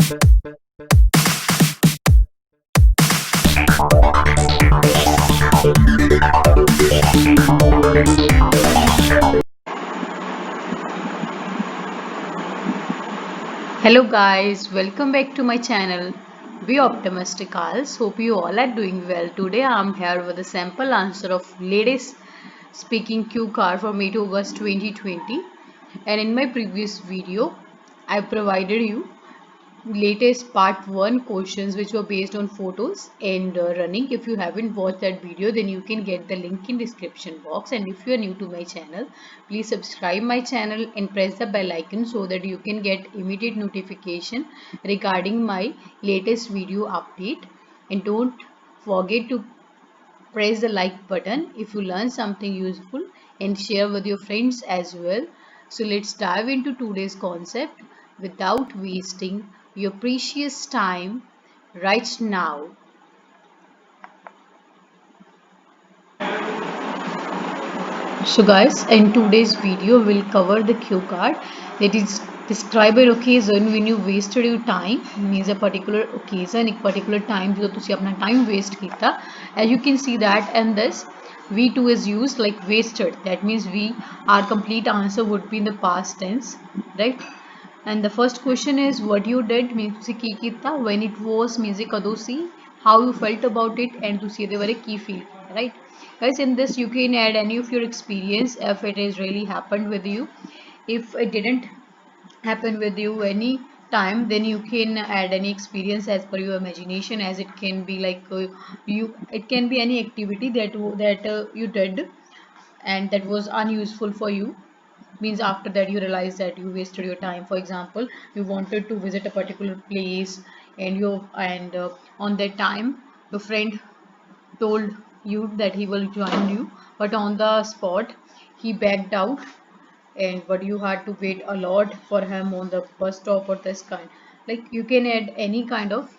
Hello guys, welcome back to my channel. Be optimisticals. Hope you all are doing well. Today I am here with a sample answer of latest speaking Q card for May to August 2020. And in my previous video, I provided you latest part 1 questions which were based on photos and running. If you haven't watched that video, then you can get the link in description box. And if you are new to my channel, please subscribe my channel and press the bell icon so that you can get immediate notification regarding my latest video update. And don't forget to press the like button if you learn something useful and share with your friends as well. So let's dive into today's concept without wasting your precious time right now. So guys, in today's video we'll cover the cue card, that is describe an occasion when you wasted your time, means a particular occasion, a particular time जो तुसी अपना time waste किया. As you can see that in this V2 is used like wasted, that means our complete answer would be in the past tense, right? And the first question is what you did, means तुसी की किया, when it was means कदों सी, how you felt about it, and तुसी ਇਹਦੇ बारे की feel, right? Guys, in this you can add any of your experience if it has really happened with you. If it didn't happen with you any time, then you can add any experience as per your imagination, as it can be like it can be any activity that you did and that was unuseful for you, means after that you realize that you wasted your time. For example, you wanted to visit a particular place and on that time your friend told you that he will join you, but on the spot he backed out, and but you had to wait a lot for him on the bus stop or this kind. Like you can add any kind of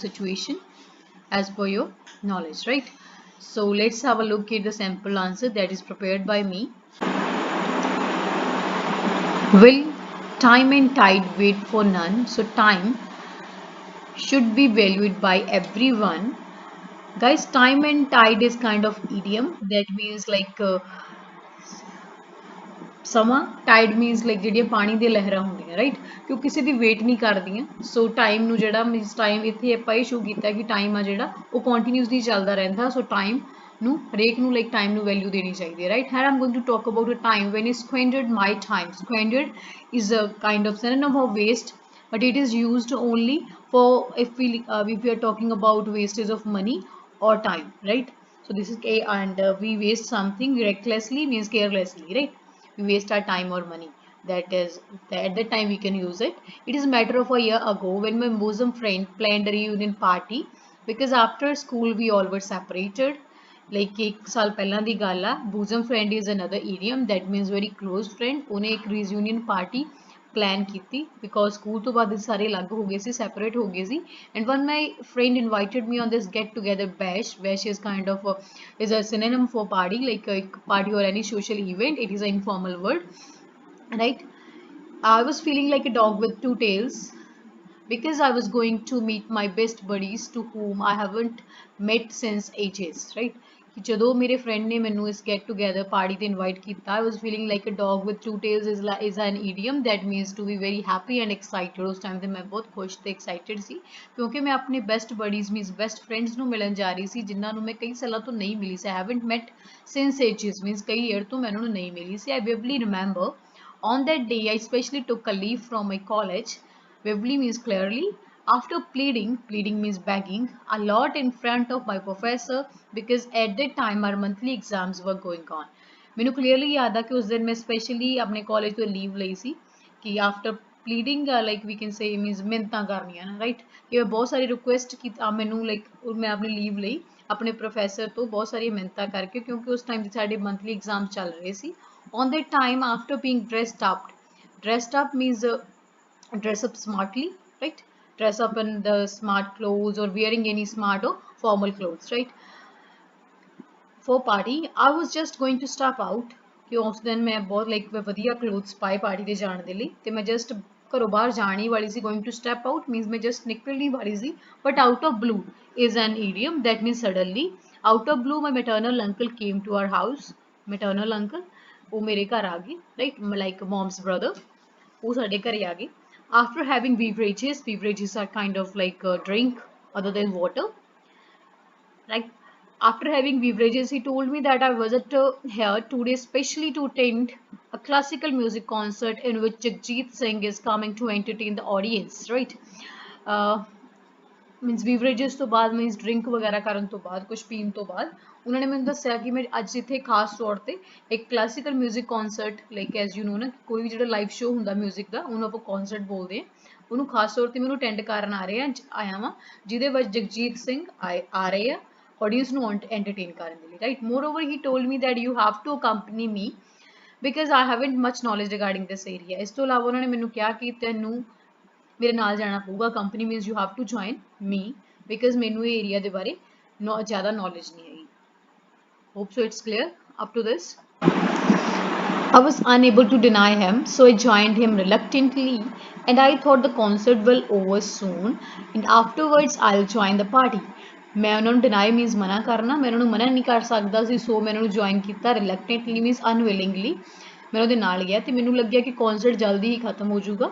situation as per your knowledge, right? So let's have a look at the sample answer that is prepared by me. Will time and tide wait for none? So time should be valued by everyone. Guys, time and tide is kind of idiom that means like ਸਮਾਂ, tide means like ਜਿਹੜੀਆਂ ਪਾਣੀ ਦੀਆਂ ਲਹਿਰਾਂ ਹੁੰਦੀਆਂ, right, ਕਿ ਉਹ ਕਿਸੇ ਦੀ wait ਨਹੀਂ ਕਰਦੀਆਂ. ਸੋ ਟਾਈਮ ਨੂੰ ਜਿਹੜਾ ਮੀਨਸ ਟਾਈਮ ਇੱਥੇ ਆਪਾਂ ਇਹ ਸ਼ੋ ਕੀਤਾ ਕਿ ਟਾਈਮ ਆ ਜਿਹੜਾ ਉਹ ਕੰਟੀਨਿਊਸਲੀ ਚੱਲਦਾ ਰਹਿੰਦਾ. ਸੋ ਟਾਈਮ ਨੂੰ ਹਰੇਕ ਨੂੰ ਲਾਈਕ ਟਾਈਮ ਨੂੰ ਵੈਲਿਊ ਦੇਣੀ ਚਾਹੀਦੀ ਹੈ, right. Here am going to talk about a time when is squandered my time. Squandered is a kind of synonym of waste, but it is used only for if we are talking about wastage of money or time, right? So this is a, and we waste something recklessly means carelessly, right? We waste our time or money, that is at that time we can use it. It is a matter of a year ago when my bosom friend planned a reunion party, because after school we all were separated. Like एक साल पहला दी गल आ. bosom friend is another idiom that means very close friend. ਉਹਨੇ एक reunion party plan ਕੀਤੀ because school ਤੋਂ ਬਾਅਦ ਸਾਰੇ ਅਲੱਗ ਹੋ ਗਏ ਸੀ, separate ਹੋ ਗਏ ਸੀ. And when my friend invited me on this get together bash, bash is kind of is a synonym for party, like a party or any social event. It is an informal word, right? I was feeling like a dog with two tails because I was going to meet my best buddies to whom I haven't met since ages, right? कि ਜਦੋਂ ਮੇਰੇ friend ਨੇ ਮੈਨੂੰ ਇਸ get together party ਤੇ invite ਕੀਤਾ, I was feeling like a dog with two tails is an idiom that means to be very happy and excited. ਉਸ time ਤੇ ਮੈਂ ਬਹੁਤ ਖੁਸ਼ ਤੇ excited ਸੀ ਕਿਉਂਕਿ ਮੈਂ ਆਪਣੇ best buddies means best friends ਨੂੰ ਮਿਲਣ ਜਾ ਰਹੀ ਸੀ, ਜਿਨ੍ਹਾਂ ਨੂੰ ਮੈਂ ਕਈ ਸਾਲਾਂ ਤੋਂ ਨਹੀਂ ਮਿਲੀ ਸੀ. I haven't met since ages means ਕਈ year ਤੋਂ ਮੈਂ ਉਹਨਾਂ ਨੂੰ ਨਹੀਂ ਮਿਲੀ ਸੀ. I vividly remember on that day I especially took a leave from my college. Vividly means clearly. After pleading means begging a lot in front of my professor because at that time our monthly exams were going on. ਮੈਨੂੰ clearly याद आ कि उस दिन मैं specially अपने college ਤੋਂ leave ਲਈ ਸੀ कि after pleading like we can say means ਮਿੰਨਤਾਂ ਕਰਨੀਆਂ ਨਾ, right, ਕਿ ਮੈਂ ਬਹੁਤ ਸਾਰੀ request ਕੀਤਾ ਮੈਨੂੰ like ਮੈਂ ਆਪਣੀ leave ਲਈ ਆਪਣੇ professor ਤੋਂ ਬਹੁਤ ਸਾਰੀਆਂ ਮਿੰਨਤਾਂ ਕਰਕੇ, ਕਿਉਂਕਿ ਉਸ time ਤੇ ਸਾਡੇ monthly exams ਚੱਲ ਰਹੇ ਸੀ. On that time after being dressed up means dress up smartly, right? Dress up in the smart clothes or wearing any smart or formal clothes, right? For party I was just going to step out कि उस दिन मैं बहुत like ਵਧੀਆ clothes ਪਾਏ party ਤੇ ਜਾਣ ਦੇ ਲਈ, ਤੇ ਮੈਂ just ਘਰੋਂ ਬਾਹਰ ਜਾਣ ਹੀ ਵਾਲੀ ਸੀ, going to step out means मैं just ਨਿਕਲਣ ਹੀ ਵਾਲੀ ਸੀ, but out of blue is an idiom that means suddenly. Out of blue my maternal uncle came to our house. Maternal uncle ਉਹ ਮੇਰੇ ਘਰ ਆ ਗਈ, right, like mom's brother, ਉਹ ਸਾਡੇ ਘਰੇ ਆ ਗਏ. After having beverages are kind of like a drink other than water, right? After having beverages, he told me that I visited here today specially to attend a classical music concert in which Jagjit Singh is coming to entertain the audience, right? Means beverages ਤੋਂ ਬਾਅਦ means drink ਵਗੈਰਾ ਕਰਨ ਤੋਂ ਬਾਅਦ ਕੁਝ ਪੀਣ ਤੋਂ ਬਾਅਦ ਉਹਨਾਂ ਨੇ ਮੈਨੂੰ ਦੱਸਿਆ ਕਿ ਮੈਂ ਅੱਜ ਇੱਥੇ ਖਾਸ ਤੌਰ ਤੇ ਇੱਕ classical 뮤직 concert, like as you know ਨਾ, ਕੋਈ ਵੀ ਜਿਹੜਾ ਲਾਈਵ ਸ਼ੋਅ ਹੁੰਦਾ 뮤직 ਦਾ ਉਹਨੂੰ ਆਪਾਂ ਕਨਸਰਟ ਬੋਲਦੇ ਹਾਂ, ਉਹਨੂੰ ਖਾਸ ਤੌਰ ਤੇ ਮੈਨੂੰ ਅਟੈਂਡ ਕਰਨ ਆਇਆ ਵਾਂ, ਜਿਹਦੇ ਵਿੱਚ ਜਗਜੀਤ ਸਿੰਘ ਆ ਰਹੇ ਆ ਆਡੀਅנס ਨੂੰ ਐਂਟਰਟੇਨ ਕਰਨ ਦੇ ਲਈ, right? Moreover he told me that you have to accompany me because I haven't much knowledge regarding this area. ਇਸ ਤੋਂ ਇਲਾਵਾ ਉਹਨਾਂ ਨੇ ਮੈਨੂੰ ਕਿਹਾ ਕਿ ਤੈਨੂੰ ਮੇਰੇ ਨਾਲ ਜਾਣਾ ਪਊਗਾ, company means you have to join me because ਮੈਨੂੰ ਇਹ ਏਰੀਆ ਦੇ ਬਾਰੇ ਜ਼ਿਆਦਾ ਨੌਲੇਜ ਨਹੀਂ ਹੈਗੀ. Hope so it's clear up to this. I was unable to deny him, so I joined him reluctantly, and I thought the concert will over soon, and afterwards I'll join the party. ਮੈਂ ਉਹਨਾਂ ਨੂੰ deny means ਮਨਾ ਕਰਨਾ, ਮੈਂ ਉਹਨਾਂ ਨੂੰ ਮਨਾ ਨਹੀਂ ਕਰ ਸਕਦਾ ਸੀ, ਸੋ ਮੈਂ ਉਹਨਾਂ ਨੂੰ ਜੁਆਇਨ ਕੀਤਾ. reluctantly means unwillingly, ਮੈਂ ਉਹਦੇ ਨਾਲ ਗਿਆ ਤੇ ਮੈਨੂੰ ਲੱਗਿਆ ਕਿ concert ਜਲਦੀ ਹੀ ਖਤਮ ਹੋ ਜਾਊਗਾ.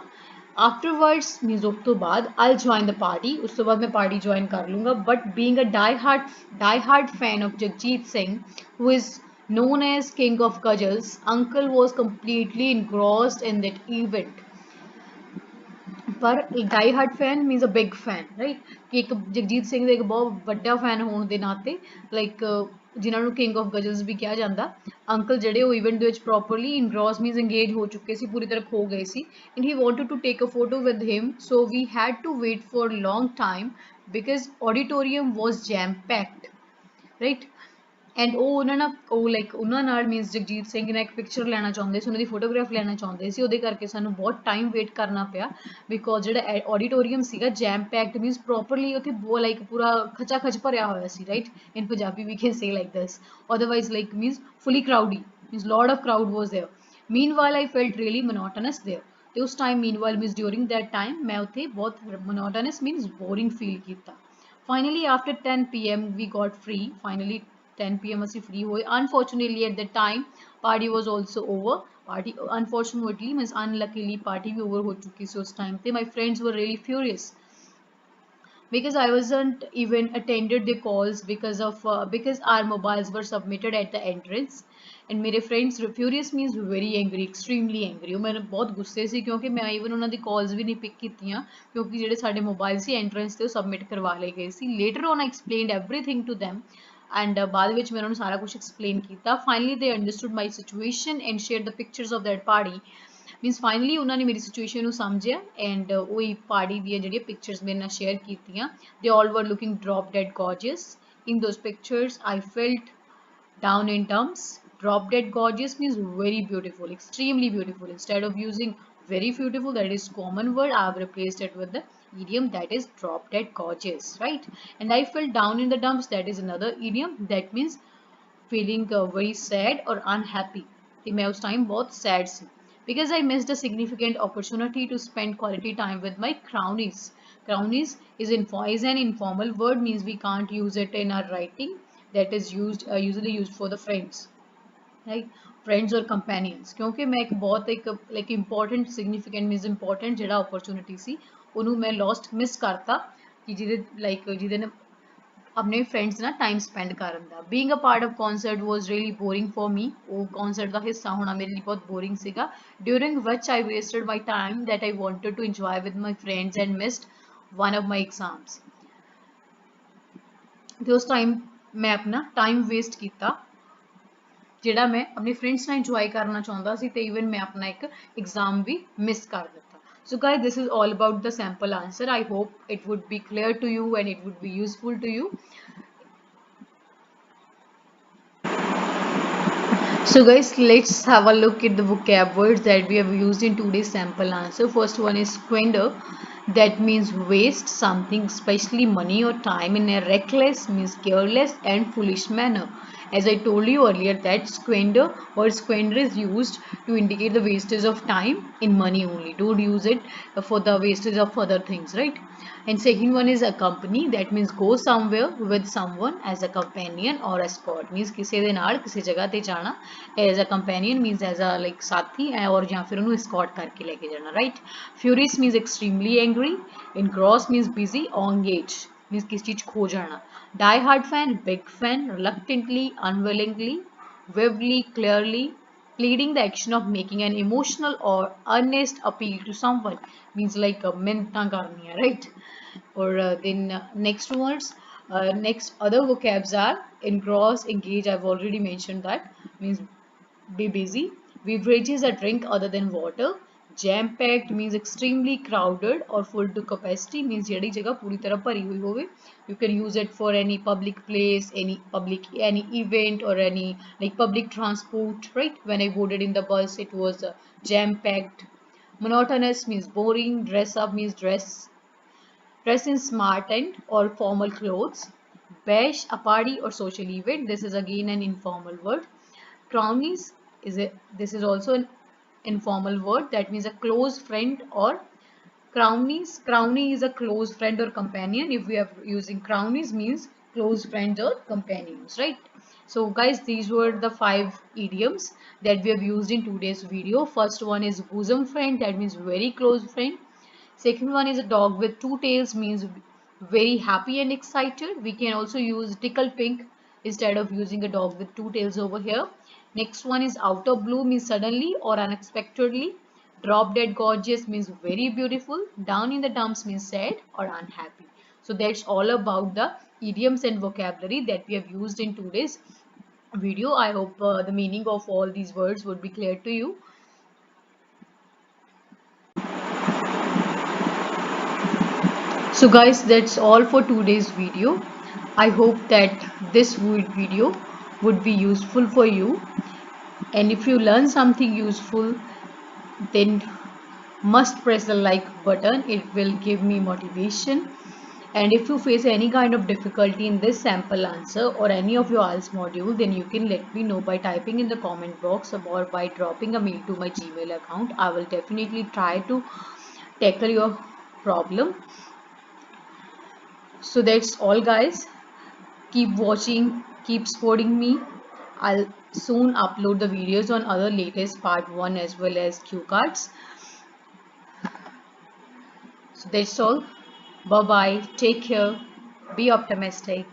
Afterwards means ਉਸ ਤੋਂ ਬਾਅਦ I'll join the party, ਉਸ ਤੋਂ ਬਾਅਦ ਮੈਂ ਪਾਰਟੀ ਜੁਆਇਨ ਕਰ ਲੂੰਗਾ. But being a die-hard fan of Jagjit Singh, who is known as King of Ghazals, uncle was completely engrossed in that event. ਪਰ die hard fan means a big fan, right? ਕਿ ਇੱਕ ਜਗਜੀਤ ਸਿੰਘ ਦੇ ਇੱਕ ਬਹੁਤ ਵੱਡਾ fan ਹੋਣ ਦੇ ਨਾਤੇ, ਲਾਈਕ ਜਿਨ੍ਹਾਂ ਨੂੰ ਕਿੰਗ ਆਫ ਗਜ਼ਲਸ ਵੀ ਕਿਹਾ ਜਾਂਦਾ, ਅੰਕਲ ਜਿਹੜੇ ਉਹ ਇਵੈਂਟ ਦੇ ਵਿੱਚ ਪ੍ਰੋਪਰਲੀ ਇਨਗ੍ਰੋਸ ਮੀਨਸ ਇੰਗੇਜ ਹੋ ਚੁੱਕੇ ਸੀ, ਪੂਰੀ ਤਰ੍ਹਾਂ ਖੋ ਗਏ ਸੀ. And he wanted to take a photo with him, so we had to wait for long time because auditorium was jam packed, right? And ਉਹ ਉਹਨਾਂ ਨਾਲ ਮੀਨਸ ਜਗਜੀਤ ਸਿੰਘ ਨਾਲ ਇੱਕ ਪਿਕਚਰ ਲੈਣਾ ਚਾਹੁੰਦੇ ਸੀ, ਉਹਨਾਂ ਦੀ ਫੋਟੋਗ੍ਰਾਫ ਲੈਣਾ ਚਾਹੁੰਦੇ ਸੀ, ਉਹਦੇ ਕਰਕੇ ਸਾਨੂੰ ਬਹੁਤ ਟਾਈਮ ਵੇਟ ਕਰਨਾ ਪਿਆ ਬਿਕੋਜ਼ ਜਿਹੜਾ ਆਡੀਟੋਰੀਅਮ ਸੀਗਾ ਜੈਮ ਪੈਕਡ ਮੀਨਸ ਪ੍ਰੋਪਰਲੀ ਉੱਥੇ ਲਾਈਕ ਪੂਰਾ ਖਚਾ ਖਚ ਭਰਿਆ ਹੋਇਆ ਸੀ, right? In Punjabi we can say like this, otherwise like means fully crowdy, means lot of crowd was there. Meanwhile I felt really monotonous there. ਤੇ ਉਸ time meanwhile means during that time ਮੈਂ ਉੱਥੇ ਬਹੁਤ ਮੋਨੋਟਨਸ ਮੀਨਸ ਬੋਰਿੰਗ ਫੀਲ ਕੀਤਾ. Finally, after 10 p.m. we got free. Finally, 10 p.m. ਅਸੀਂ free ਹੋਏ. Unfortunately, at that time, party was also over. Party, unfortunately, means unluckily, party we over ਹੋ ਚੁੱਕੀ ਸੀ ਉਸ time ਤੇ. My friends were really furious because I wasn't even attended the calls because our mobiles were submitted at the entrance. And ਮੇਰੇ friends furious means very angry, extremely angry. ਉਹ ਮੈਨੂੰ ਬਹੁਤ ਗੁੱਸੇ ਸੀ ਕਿਉਂਕਿ ਮੈਂ even ਉਹਨਾਂ ਦੀ calls ਵੀ ਨਹੀਂ pick ਕੀਤੀਆਂ ਕਿਉਂਕਿ ਜਿਹੜੇ ਸਾਡੇ mobile ਸੀ entrance ਤੇ ਉਹ submit ਕਰਵਾ ਲਏ ਗਏ ਸੀ. Later on I explained everything to them and ਬਾਅਦ ਵਿੱਚ ਮੈਂ ਉਹਨਾਂ ਨੂੰ ਸਾਰਾ ਕੁਝ explain ਕੀਤਾ. Finally they understood my situation and shared the pictures of that party. Means finally ਉਹਨਾਂ ਨੇ ਮੇਰੀ ਸਿਚੁਏਸ਼ਨ ਨੂੰ ਸਮਝਿਆ ਐਂਡ ਉਹੀ ਪਾਰਟੀ ਦੀਆਂ ਜਿਹੜੀਆਂ ਪਿਕਚਰਸ ਮੇਰੇ ਨਾਲ ਸ਼ੇਅਰ ਕੀਤੀਆਂ. They all were looking drop dead gorgeous in those pictures. I felt down in terms. Drop dead gorgeous means very beautiful, extremely beautiful. Instead of using very beautiful, that is common word, I have replaced it with the idiom that is drop dead gorgeous, right? And I felt down in the dumps, that is another idiom that means feeling very sad or unhappy. ਤੇ ਮੈਂ ਉਸ time ਬਹੁਤ sad C because I missed a significant opportunity to spend quality time with my crownies. Crownies is an informal word, means we can't use it in our writing. That is used usually used for the friends, right? Friends or companions. क्योंकि मैं एक बहुत एक like important significant means important ਜਿਹੜਾ opportunity ਸੀ ਉਹਨੂੰ ਮੈਂ lost miss ਕਰਤਾ ਕਿ ਜਿਹਦੇ ਨਾਲ ਆਪਣੇ friends ਨਾਲ time spend ਕਰਨ ਦਾ. Being a part of concert was really boring for me. ਉਹ concert ਦਾ ਹਿੱਸਾ ਹੋਣਾ ਮੇਰੇ ਲਈ ਬਹੁਤ boring ਸੀਗਾ, during which I wasted my time that I wanted to enjoy with my friends and missed one of my exams. ਤੇ ਉਸ time ਮੈਂ ਆਪਣਾ ਟਾਈਮ ਵੇਸਟ ਕੀਤਾ ਜਿਹੜਾ ਮੈਂ ਆਪਣੇ ਫਰੈਂਡਸ ਨਾਲ ਇੰਜੋਏ ਕਰਨਾ ਚਾਹੁੰਦਾ ਸੀ ਤੇ ਇਵਨ ਮੈਂ ਆਪਣਾ ਇੱਕ ਐਗਜ਼ਾਮ ਵੀ ਮਿਸ ਕਰ ਦਿੱਤਾ. So guys, this is all about the sample answer. I hope it would be clear to you and it would be useful to you. So guys, let's have a look at the vocab words that we have used in today's sample answer. First one is squander. That means waste something, especially money or time, in a reckless means careless and foolish manner. As I told you earlier that squander is used to indicate the wastage of time in money only. Don't use it for the wastage of other things, right? And second one is accompany, that means go somewhere with someone as a companion or escort, means ਕਿਸੇ ਦੇ ਨਾਲ ਕਿਸੇ ਜਗ੍ਹਾ ਤੇ ਜਾਣਾ, as a companion means as a like ਸਾਥੀ और ਜਾਂ ਫਿਰ ਉਹਨੂੰ escort ਕਰਕੇ ਲੈ ਕੇ ਜਾਣਾ, right? Furious means extremely angry, engross means busy, engage means किसी चीज खो जाना, die hard fan, big fan, reluctantly, unwillingly, vividly, clearly, pleading the action of making an emotional or earnest appeal to someone, means like minta karniya, right? Or then next words, next other vocabs are engross, engage, I've already mentioned that, means be busy. Beverages, a drink other than water. Jam packed means extremely crowded or full to capacity, means ਜਿਹੜੀ ਜਗ੍ਹਾ ਪੂਰੀ ਤਰ੍ਹਾਂ ਭਰੀ ਹੋਈ ਹੋਵੇ. You can use it for any public place, any event, or any like public transport, right? When I boarded in the bus, it was jam packed. Monotonous means boring. Dress up means dress in smart and or formal clothes. Bash, a party or social event. This is again an informal word. Crownies this is also an informal word, that means a close friend or crownies. Crownie is a close friend or companion. If we are using crownies means close friends or companions, right? So guys, these were the 5 idioms that we have used in today's video. First one is bosom friend, that means very close friend. Second one is a dog with 2 tails, means very happy and excited. We can also use tickle pink instead of using a dog with 2 tails over here. Next one is out of blue, means suddenly or unexpectedly. Drop dead gorgeous means very beautiful. Down in the dumps means sad or unhappy. So that's all about the idioms and vocabulary that we have used in today's video. I hope the meaning of all these words would be clear to you. So guys, that's all for today's video. I hope that this video would be useful for you, and if you learn something useful, then must press the like button. It will give me motivation. And if you face any kind of difficulty in this sample answer or any of your IELTS module, then you can let me know by typing in the comment box or by dropping a mail to my Gmail account. I will definitely try to tackle your problem. So that's all guys. Keep watching, keep supporting me. I'll soon upload the videos on other latest part 1 as well as cue cards. So that's all. Bye bye. Take care. Be optimistic.